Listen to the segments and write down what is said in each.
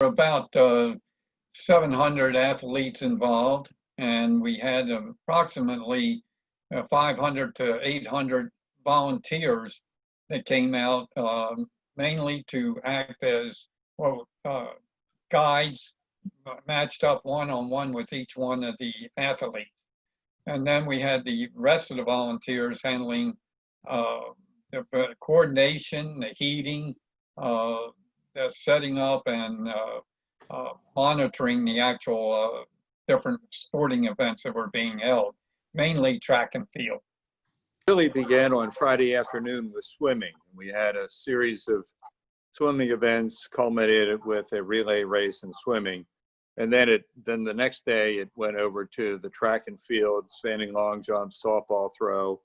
about 700 athletes involved, and we had approximately 500 to 800 volunteers that came out, mainly to act as guides, matched up one-on-one with each one of the athletes. And then we had the rest of the volunteers handling the coordination, the heating, the setting up, and monitoring the actual different sporting events that were being held, mainly track and field. It really began on Friday afternoon with swimming. We had a series of swimming events culminated with a relay race in swimming. And then the next day it went over to the track and field, standing long jump, softball throw,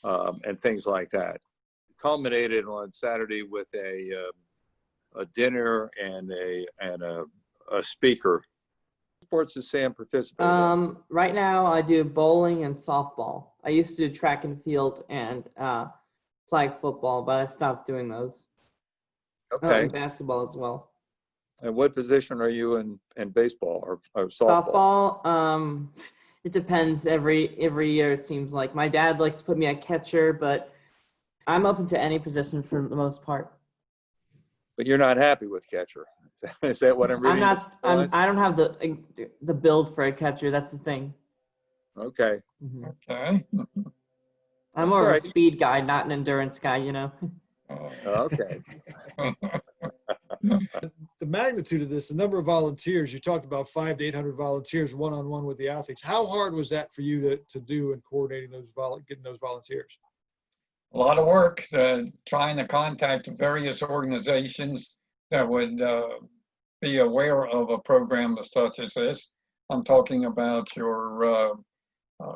and things like that. It culminated on Saturday with a dinner and a speaker. Sports does Sam participate in? Right now I do bowling and softball. I used to do track and field and flag football, but I stopped doing those. Okay. And basketball as well. And what position are you in baseball or softball? Softball, it depends every year, it seems like. My dad likes to put me at catcher, but I'm open to any position for the most part. But you're not happy with catcher. Is that what I'm reading? I don't have the build for a catcher. That's the thing. Okay. Mm-hmm. Okay. I'm more of a speed guy, not an endurance guy, you know. Okay. The magnitude of this, the number of volunteers, you talked about 500 to 800 volunteers one-on-one with the athletes. How hard was that for you to do in coordinating getting those volunteers? A lot of work trying to contact various organizations that would be aware of a program such as this. I'm talking about your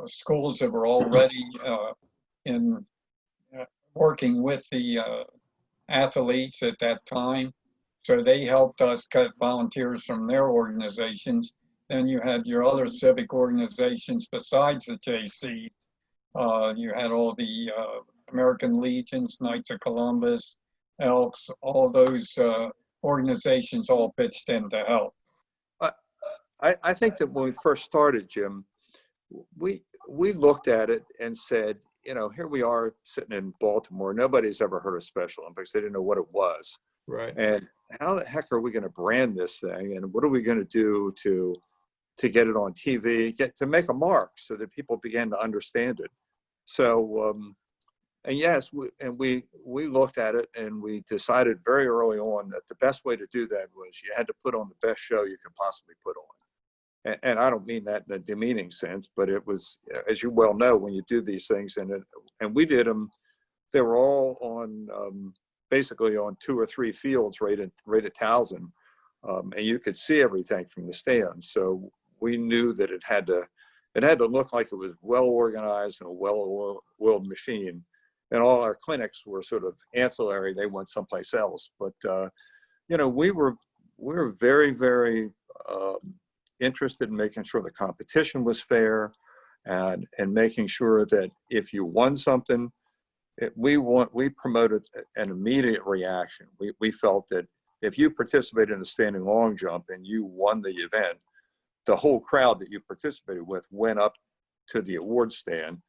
schools that were already in working with the athletes at that time. So they helped us cut volunteers from their organizations. Then you had your other civic organizations besides the JC. You had all the American Legions, Knights of Columbus, Elks, all those organizations all pitched in to help. I think that when we first started, Jim, we looked at it and said, you know, here we are sitting in Baltimore. Nobody's ever heard of Special Olympics. They didn't know what it was. Right. And how the heck are we going to brand this thing? And what are we going to do to get it on TV, to make a mark so that people began to understand it? So, and yes, we looked at it and we decided very early on that the best way to do that was you had to put on the best show you could possibly put on. And I don't mean that in a demeaning sense, but it was, as you well know, when you do these things, and we did them, they were all on basically on 2 or 3 fields right at 1,000, and you could see everything from the stands. So we knew that it had to look like it was well organized and a well-oiled machine. And all our clinics were sort of ancillary; they went someplace else. But you know, we were very, very interested in making sure the competition was fair, and making sure that if you won something, we promoted an immediate reaction. We felt that if you participated in a standing long jump and you won the event, the whole crowd that you participated with went up to the award stand.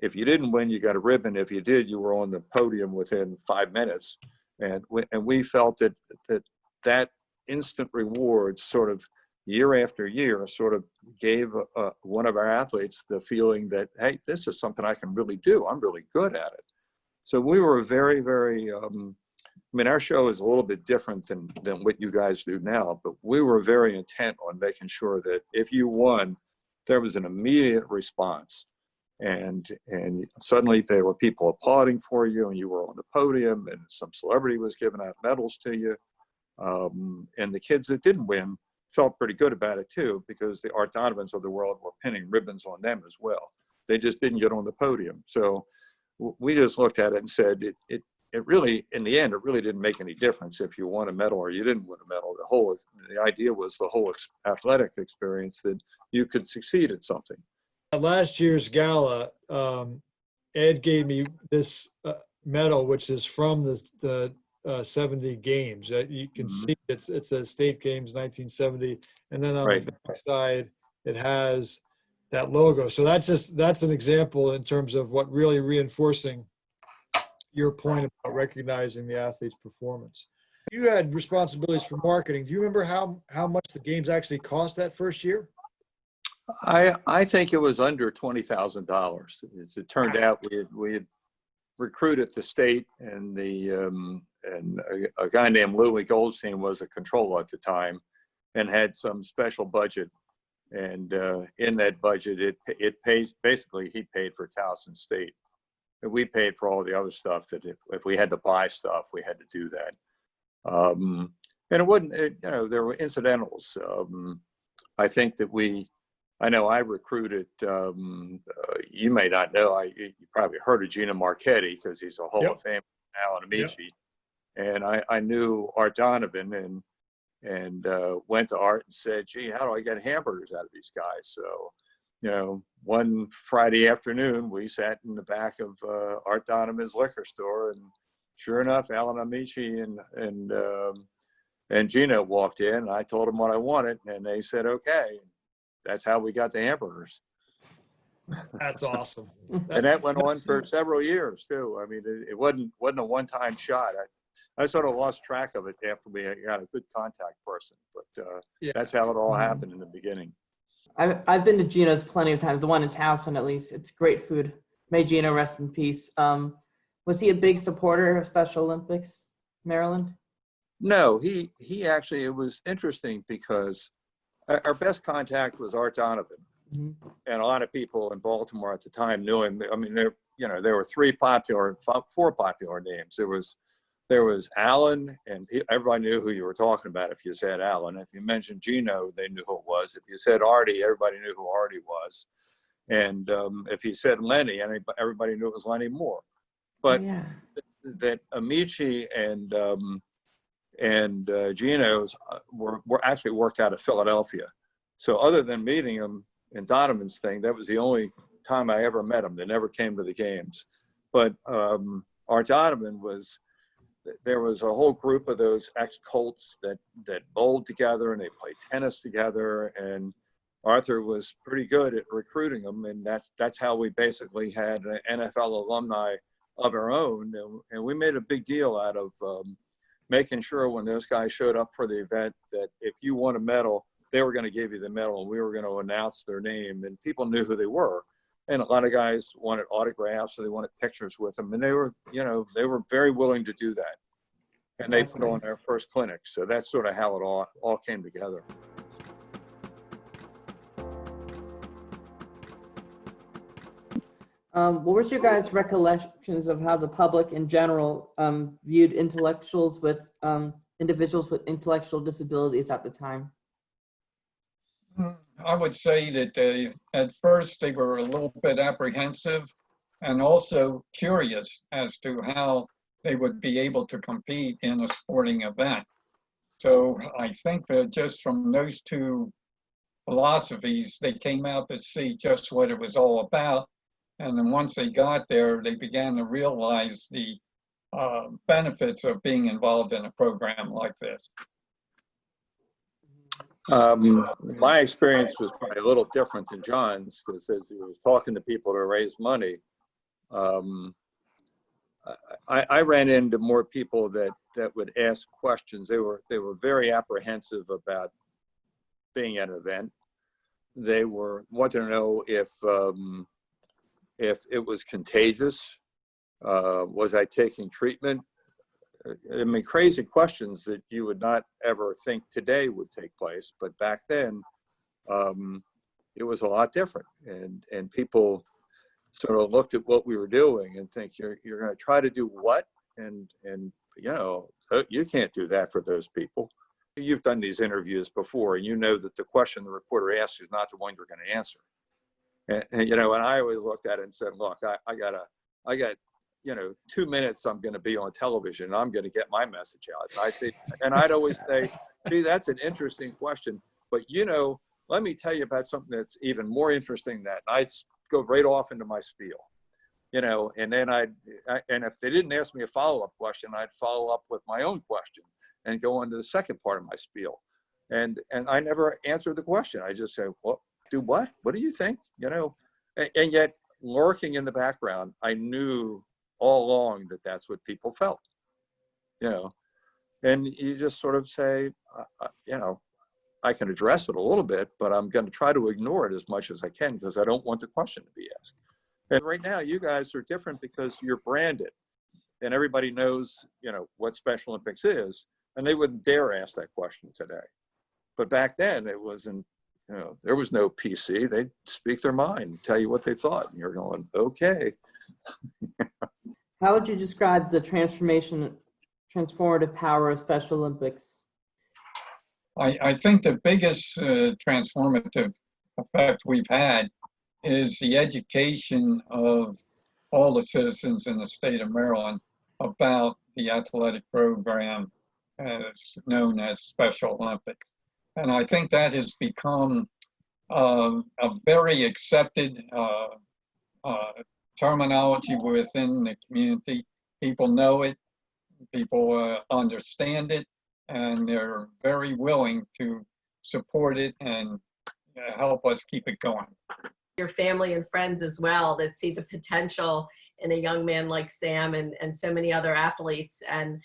If you didn't win, you got a ribbon. If you did, you were on the podium within 5 minutes. And we felt that instant reward sort of year after year sort of gave one of our athletes the feeling that, hey, this is something I can really do. I'm really good at it. So we were very, very, I mean, our show is a little bit different than what you guys do now, but we were very intent on making sure that if you won, there was an immediate response. And suddenly there were people applauding for you, and you were on the podium, and some celebrity was giving out medals to you. And the kids that didn't win felt pretty good about it too, because the Art Donovans of the world were pinning ribbons on them as well. They just didn't get on the podium. So we just looked at it and said, it really, in the end, it really didn't make any difference if you won a medal or you didn't win a medal. The idea was the whole athletic experience, that you could succeed at something. At last year's gala, Ed gave me this medal, which is from the 70 games. You can see it says state games 1970, and then on Right. the back side it has that logo. So that's an example in terms of what really reinforcing your point about recognizing the athlete's performance. You had responsibilities for marketing. Do you remember how much the games actually cost that first year? I think it was under $20,000. As it turned out, we had recruited the state, and a guy named Louis Goldstein was a controller at the time, and had some special budget. And in that budget, it pays, basically he paid for Towson State. And we paid for all the other stuff that if we had to buy stuff, we had to do that. And it wasn't, there were incidentals. I think that I know I recruited, you may not know, you probably heard of Gino Marchetti because he's a Hall of Famer, Alan Amici. And I knew Art Donovan and went to Art and said, gee, how do I get hamburgers out of these guys? So, one Friday afternoon, we sat in the back of Art Donovan's liquor store, and sure enough, Alan Amici and Gino walked in, and I told them what I wanted, and they said, okay. That's how we got the hamburgers. That's awesome. And that went on for several years too. I mean, it wasn't a one-time shot. I sort of lost track of it after we got a good contact person, but that's how it all happened in the beginning. I've been to Gino's plenty of times, the one in Towson at least. It's great food. May Gino rest in peace. Was he a big supporter of Special Olympics, Maryland? No, he actually, it was interesting because our best contact was Art Donovan. Mm-hmm. And a lot of people in Baltimore at the time knew him. I mean, there were four popular names. There was Alan, and everybody knew who you were talking about if you said Alan. If you mentioned Gino, they knew who it was. If you said Artie, everybody knew who Artie was. And if you said Lenny, everybody knew it was Lenny Moore. But that Amici and Gino's were actually worked out of Philadelphia. So other than meeting him in Donovan's thing, that was the only time I ever met him. They never came to the games. But Art Donovan there was a whole group of those ex-Colts that bowled together, and they played tennis together, and Arthur was pretty good at recruiting them, and that's how we basically had an NFL alumni of our own, and we made a big deal out of making sure when those guys showed up for the event that if you won a medal, they were going to give you the medal, and we were going to announce their name, and people knew who they were. And a lot of guys wanted autographs, so they wanted pictures with them, and they were very willing to do that. And they put on their first clinic, so that's sort of how it all came together. What was your guys' recollections of how the public in general viewed individuals with intellectual disabilities at the time? I would say that at first they were a little bit apprehensive and also curious as to how they would be able to compete in a sporting event. So I think that just from those two philosophies, they came out to see just what it was all about. And then once they got there, they began to realize the benefits of being involved in a program like this. My experience was probably a little different than John's, because as he was talking to people to raise money, I ran into more people that would ask questions. They were very apprehensive about being at an event. They wanted to know if it was contagious. Was I taking treatment? I mean, crazy questions that you would not ever think today would take place. But back then, it was a lot different. And people sort of looked at what we were doing and think, you're going to try to do what? And you can't do that for those people. You've done these interviews before, and you know that the question the reporter asks is not the one you're going to answer. And I always looked at it and said, look, I got 2 minutes I'm going to be on television, and I'm going to get my message out. And I'd always say, gee, that's an interesting question, but let me tell you about something that's even more interesting than that. And I'd go right off into my spiel. and then and if they didn't ask me a follow-up question, I'd follow up with my own question and go on to the second part of my spiel. And I never answered the question. I just said, "What? Do what? What do you think?" And yet lurking in the background, I knew all along that that's what people felt, and you just sort of say, I can address it a little bit, but I'm going to try to ignore it as much as I can because I don't want the question to be asked. And right now, you guys are different because you're branded and everybody knows, what Special Olympics is, and they wouldn't dare ask that question today. But back then it wasn't, there was no PC. They'd speak their mind, tell you what they thought. And you're going, okay. How would you describe the transformative power of Special Olympics? I think the biggest transformative effect we've had is the education of all the citizens in the state of Maryland about the athletic program as known as Special Olympics. And I think that has become a very accepted terminology within the community. People know it, people understand it, and they're very willing to support it and help us keep it going. Your family and friends as well that see the potential in a young man like Sam and so many other athletes and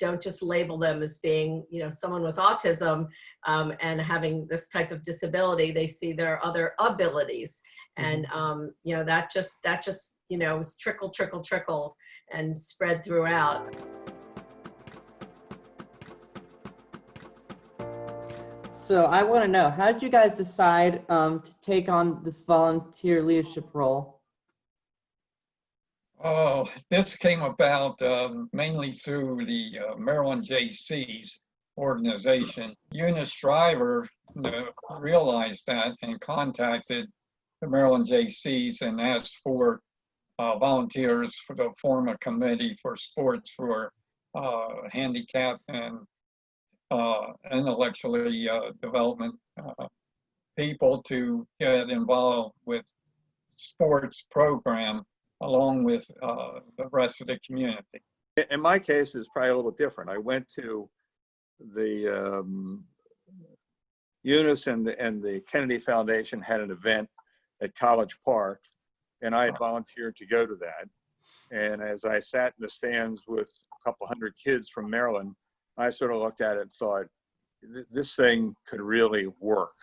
don't just label them as being, someone with autism and having this type of disability. They see their other abilities. And, that just was trickle and spread throughout. So I want to know, how did you guys decide to take on this volunteer leadership role? Oh, this came about mainly through the Maryland JC's organization. Eunice Shriver realized that and contacted the Maryland JC's and asked for volunteers to form a committee for sports for handicap and intellectually development people to get involved with sports program along with the rest of the community. In my case, it's probably a little different. I went to the Eunice and the Kennedy Foundation had an event at College Park, and I had volunteered to go to that. And as I sat in the stands with a couple hundred kids from Maryland, I sort of looked at it and thought, this thing could really work.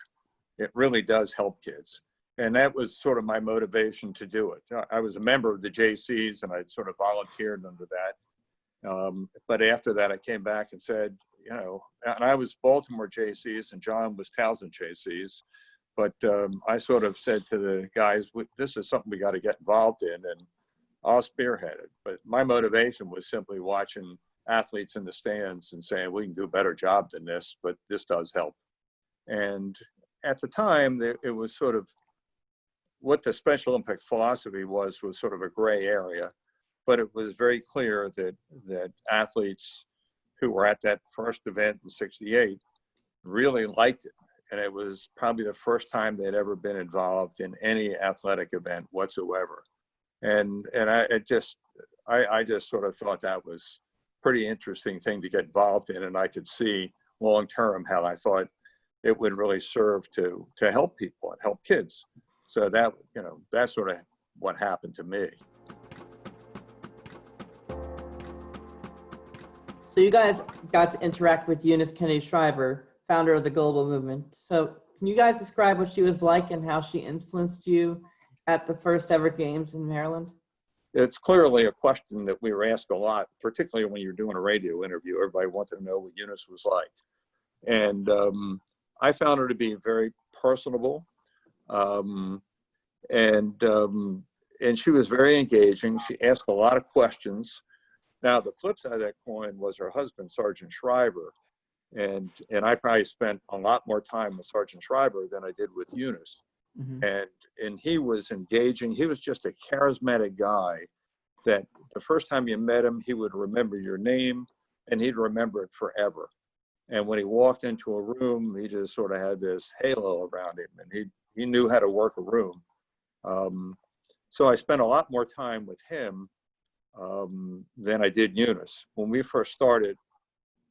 It really does help kids. And that was sort of my motivation to do it. I was a member of the JCs and I'd sort of volunteered under that. But after that, I came back and said, and I was Baltimore JCs and John was Towson JCs. But I sort of said to the guys, this is something we got to get involved in, and I'll spearhead it. But my motivation was simply watching athletes in the stands and saying, we can do a better job than this, but this does help. And at the time, it was sort of what the Special Olympic philosophy was sort of a gray area, but it was very clear that athletes who were at that first event in '68 really liked it. And it was probably the first time they'd ever been involved in any athletic event whatsoever. And I just sort of thought that was a pretty interesting thing to get involved in. And I could see long-term how I thought it would really serve to help people and help kids. So that, that's sort of what happened to me. So you guys got to interact with Eunice Kennedy Shriver, founder of the Global Movement. So can you guys describe what she was like and how she influenced you at the first ever games in Maryland? It's clearly a question that we were asked a lot, particularly when you're doing a radio interview. Everybody wanted to know what Eunice was like. And I found her to be very personable. And she was very engaging. She asked a lot of questions. Now, the flip side of that coin was her husband, Sergeant Shriver. And I probably spent a lot more time with Sergeant Shriver than I did with Eunice. Mm-hmm. And he was engaging. He was just a charismatic guy that the first time you met him, he would remember your name and he'd remember it forever. And when he walked into a room, he just sort of had this halo around him and he knew how to work a room. So I spent a lot more time with him than I did Eunice. When we first started,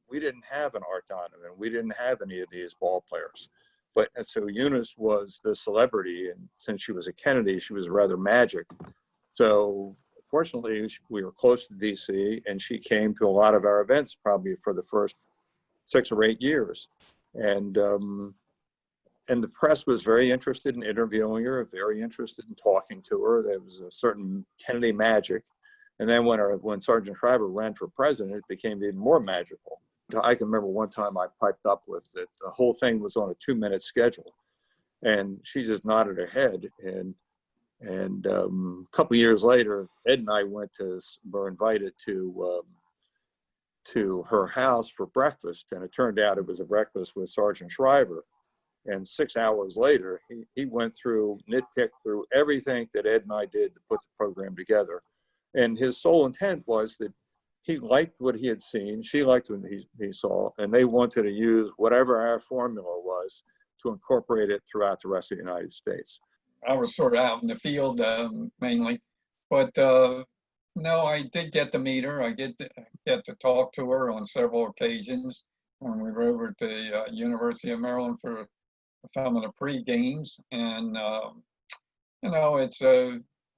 we didn't have an Art Donovan. We didn't have any of these ball players. And so Eunice was the celebrity, and since she was a Kennedy, she was rather magic. So fortunately, we were close to DC, and she came to a lot of our events probably for the first 6 or 8 years. And the press was very interested in interviewing her, very interested in talking to her. There was a certain Kennedy magic. And then when Sergeant Shriver ran for president, it became even more magical. I can remember one time I piped up with it. The whole thing was on a 2-minute schedule, and she just nodded her head. And a couple of years later, Ed and I were invited to her house for breakfast, and it turned out it was a breakfast with Sergeant Shriver. And 6 hours later, he nitpicked through everything that Ed and I did to put the program together. And his sole intent was that he liked what he had seen, she liked what he saw, and they wanted to use whatever our formula was to incorporate it throughout the rest of the United States. I was sort of out in the field mainly, but no, I did get to meet her. I did get to talk to her on several occasions when we were over at the University of Maryland for some of the pre-games. And, it's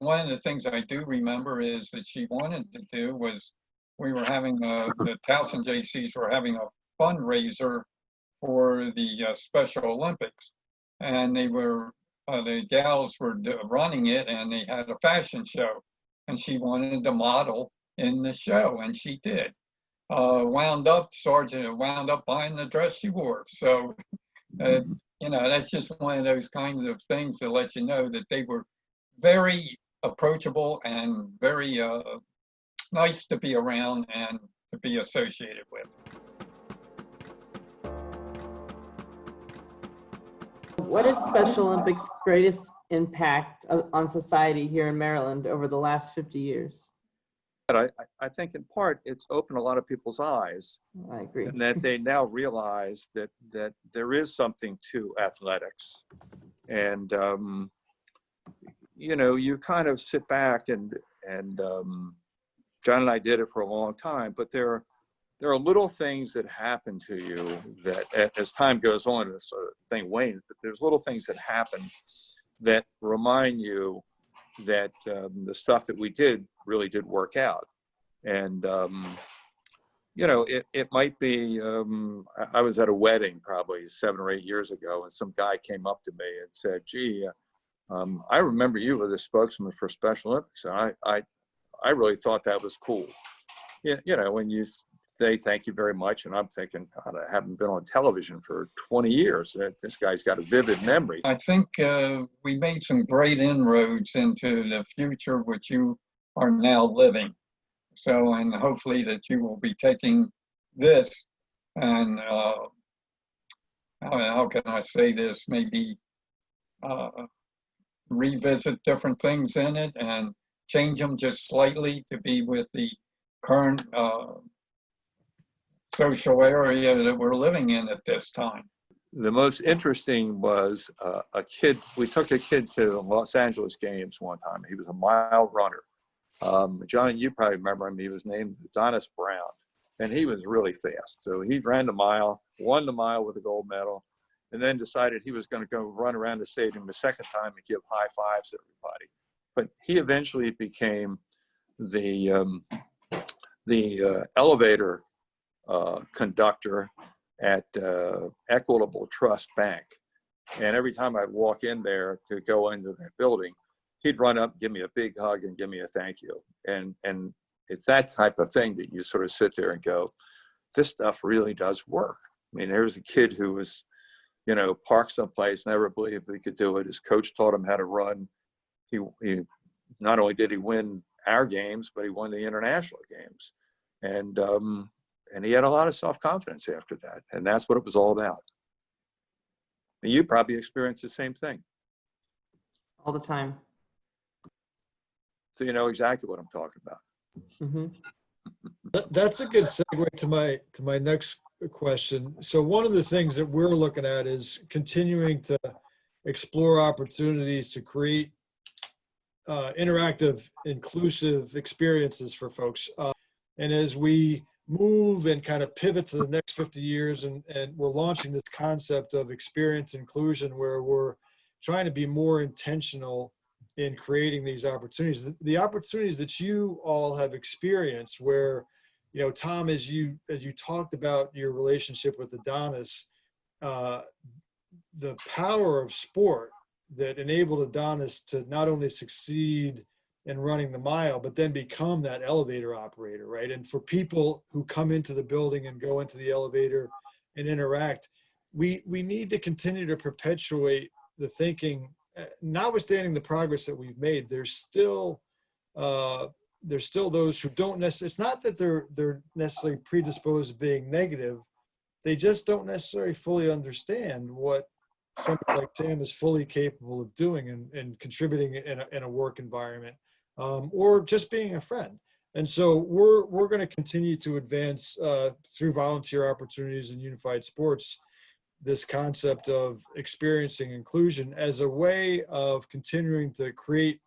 one of the things I do remember is that she wanted to do was we were having, the Towson JCs were having a fundraiser for the Special Olympics. And they were, the gals were running it, and they had a fashion show. And she wanted to model in the show, and she did. Sergeant wound up buying the dress she wore. So, that's just one of those kinds of things to let you know that they were very approachable and very nice to be around and to be associated with. What is Special Olympics' greatest impact on society here in Maryland over the last 50 years? I think in part it's opened a lot of people's eyes. I agree. And that they now realize that there is something to athletics. And, you kind of sit back and John and I did it for a long time, but there are little things that happen to you that as time goes on, this sort of thing wanes, but there's little things that happen that remind you that the stuff that we did really did work out. And, it might be, I was at a wedding probably 7 or 8 years ago, and some guy came up to me and said, gee, I remember you were the spokesman for Special Olympics. And I really thought that was cool. When you say thank you very much, and I'm thinking, God, I haven't been on television for 20 years. This guy's got a vivid memory. I think we made some great inroads into the future, which you are now living. So, and hopefully that you will be taking this and, how can I say this, maybe revisit different things in it and change them just slightly to be with the current social area that we're living in at this time. The most interesting was we took a kid to the Los Angeles games one time. He was a mile runner. John, you probably remember him. He was named Adonis Brown, and he was really fast. So he ran the mile, won the mile with a gold medal, and then decided he was going to go run around the stadium a second time and give high fives to everybody. But he eventually became the elevator conductor at Equitable Trust Bank. And every time I'd walk in there to go into that building, he'd run up, give me a big hug, and give me a thank you. And it's that type of thing that you sort of sit there and go, this stuff really does work. I mean, there's a kid who was, parked someplace, never believed he could do it. His coach taught him how to run. He not only did he win our games, but he won the international games. And he had a lot of self-confidence after that. And that's what it was all about. And you probably experienced the same thing. All the time. So you know exactly what I'm talking about. Mm-hmm. That's a good segue to my next question. So one of the things that we're looking at is continuing to explore opportunities to create interactive, inclusive experiences for folks. And as we move and kind of pivot to the next 50 years, and we're launching this concept of experience inclusion, where we're trying to be more intentional in creating these opportunities. The opportunities that you all have experienced, where, you know, Tom, as you talked about your relationship with Adonis, the power of sport that enabled Adonis to not only succeed in running the mile, but then become that elevator operator, right? And for people who come into the building and go into the elevator and interact, we need to continue to perpetuate the thinking. Notwithstanding the progress that we've made, there's still those who don't necessarily, it's not that they're necessarily predisposed to being negative, they just don't necessarily fully understand what somebody like Sam is fully capable of doing and contributing in a work environment, or just being a friend. And so we're going to continue to advance through volunteer opportunities and unified sports, this concept of experiencing inclusion as a way of continuing to create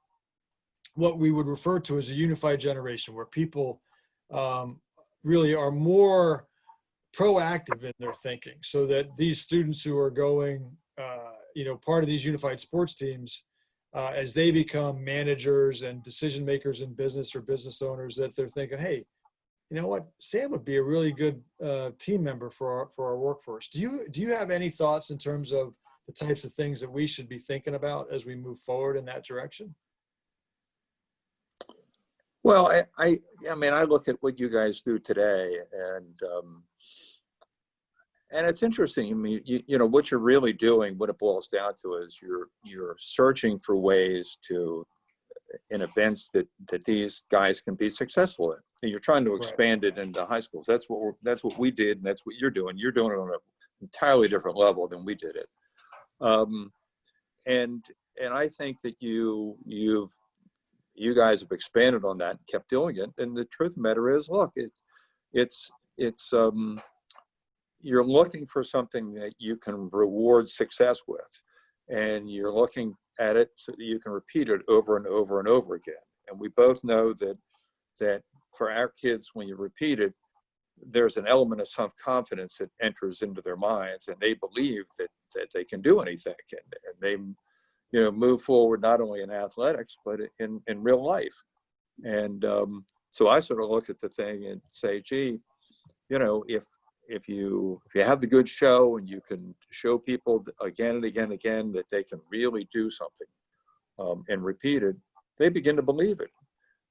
what we would refer to as a unified generation, where people really are more proactive in their thinking, so that these students who are going, part of these unified sports teams, as they become managers and decision makers in business or business owners, that they're thinking, hey, you know what, Sam would be a really good team member for our workforce. Do you have any thoughts in terms of the types of things that we should be thinking about as we move forward in that direction? Well, I mean, I look at what you guys do today, and it's interesting. I mean, you know, what you're really doing, what it boils down to is you're searching for ways in events that these guys can be successful in. And you're trying to expand it into high schools. That's what we did, and that's what you're doing. You're doing it on an entirely different level than we did it. And I think that you guys have expanded on that and kept doing it. And the truth of the matter is, look, it's you're looking for something that you can reward success with, and you're looking at it so that you can repeat it over and over and over again. And we both know that for our kids, when you repeat it, there's an element of self-confidence that enters into their minds, and they believe that they can do anything, and they, you know, move forward not only in athletics but in real life. And so I sort of look at the thing and say, gee, you know, if you have the good show and you can show people again and again and again that they can really do something and repeat it, they begin to believe it.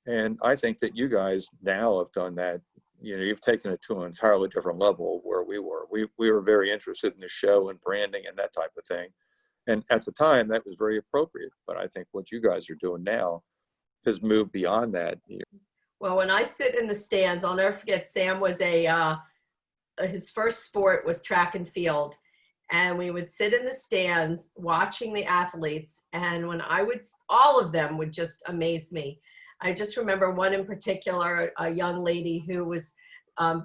And I think that you guys now have done that. You know, you've taken it to an entirely different level where we were. We were very interested in the show and branding and that type of thing. And at the time, that was very appropriate. But I think what you guys are doing now has moved beyond that. Well, when I sit in the stands, I'll never forget, Sam was his first sport was track and field. And we would sit in the stands watching the athletes. And all of them would just amaze me. I just remember one in particular, a young lady who was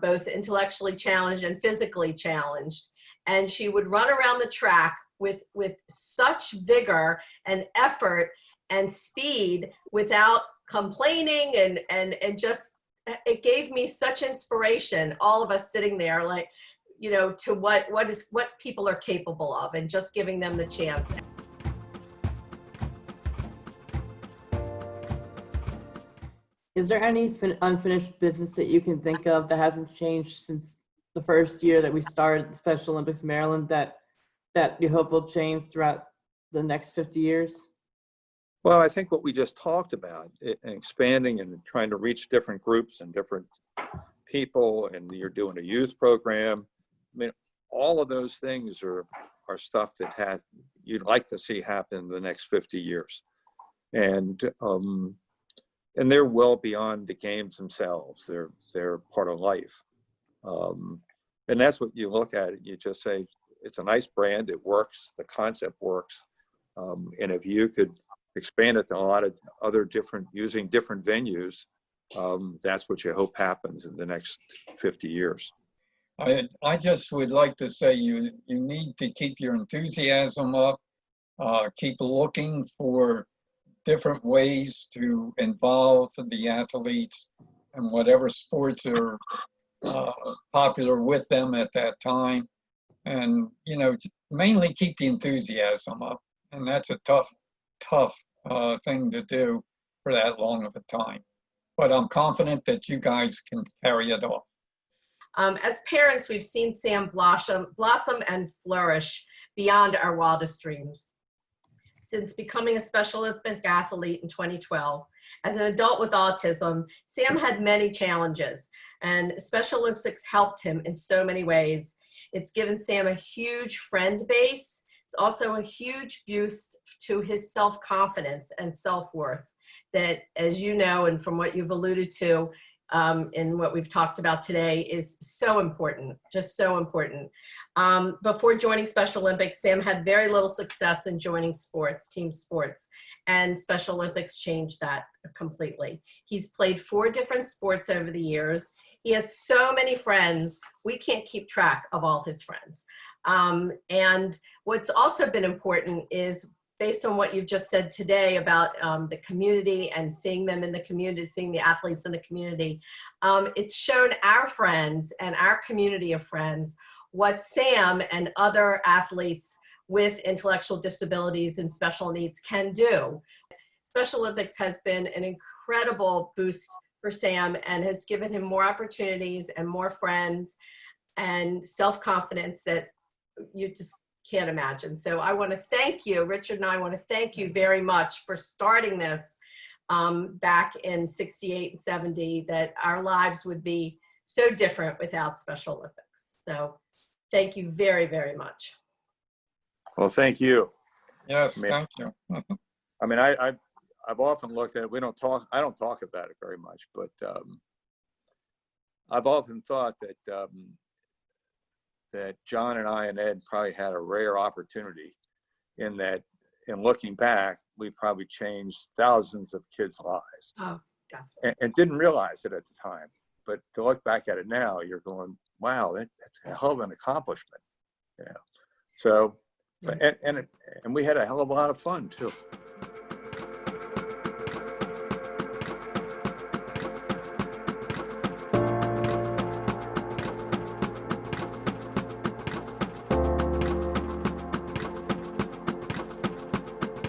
both intellectually challenged and physically challenged. And she would run around the track with such vigor and effort and speed without complaining, and just, it gave me such inspiration, all of us sitting there, like, you know, to what people are capable of, and just giving them the chance. Is there any unfinished business that you can think of that hasn't changed since the first year that we started the Special Olympics Maryland that you hope will change throughout the next 50 years? Well, I think what we just talked about, expanding and trying to reach different groups and different people, and you're doing a youth program. I mean, all of those things are stuff that you'd like to see happen in the next 50 years. And they're well beyond the games themselves. They're part of life. And that's what you look at. You just say, it's a nice brand, it works, the concept works. And if you could expand it to a lot of other using different venues, that's what you hope happens in the next 50 years. I just would like to say you need to keep your enthusiasm up, keep looking for different ways to involve the athletes and whatever sports are popular with them at that time. And, you know, mainly keep the enthusiasm up. And that's a tough thing to do for that long of a time. But I'm confident that you guys can carry it off. As parents, we've seen Sam blossom and flourish beyond our wildest dreams. Since becoming a Special Olympic athlete in 2012, as an adult with autism, Sam had many challenges, and Special Olympics helped him in so many ways. It's given Sam a huge friend base. It's also a huge boost to his self-confidence and self-worth that, as you know, and from what you've alluded to, and what we've talked about today is so important, just so important. Before joining Special Olympics, Sam had very little success in joining sports, team sports, and Special Olympics changed that completely. He's played 4 different sports over the years. He has so many friends, we can't keep track of all his friends. And what's also been important is, based on what you've just said today about the community and seeing them in the community, seeing the athletes in the community, it's shown our friends and our community of friends what Sam and other athletes with intellectual disabilities and special needs can do. Special Olympics has been an incredible boost for Sam and has given him more opportunities and more friends and self-confidence that you just can't imagine. So I want to thank you, Richard and I want to thank you very much for starting this back in 68 and 70, that our lives would be so different without Special Olympics. So thank you very, very much. Well, thank you. Yes, I mean, thank you. I mean, I've often looked at it. I don't talk about it very much, but I've often thought that that John and I and Ed probably had a rare opportunity in that, in looking back, we probably changed thousands of kids' lives. Oh, definitely. And didn't realize it at the time. But to look back at it now, you're going, wow, that's a hell of an accomplishment. Yeah. So, and we had a hell of a lot of fun too.